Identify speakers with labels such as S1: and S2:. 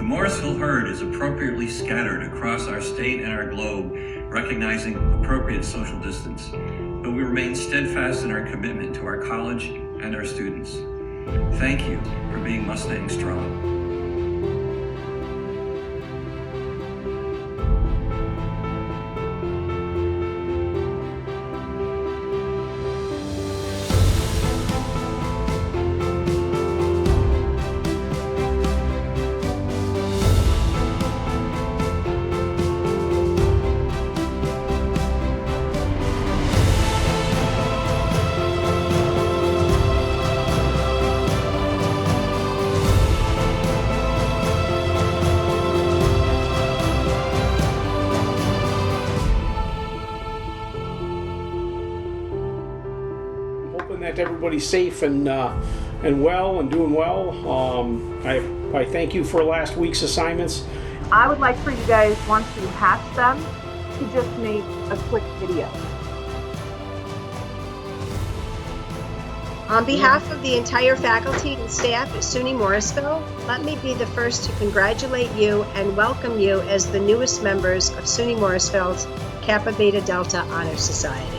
S1: Morrisville herd is appropriately scattered across our state and our globe, recognizing appropriate social distance, but we remain steadfast in our commitment to our college and our students. Thank you for being Mustang Strong.
S2: Hoping that everybody's safe and well and doing well. I thank you for last week's assignments.
S3: I would like for you guys, once you hatch them, to just make a quick video.
S4: On behalf of the entire faculty and staff at SUNY Morrisville, let me be the first to congratulate you and welcome you as the newest members of SUNY Morrisville's Kappa Beta Delta Honor Society.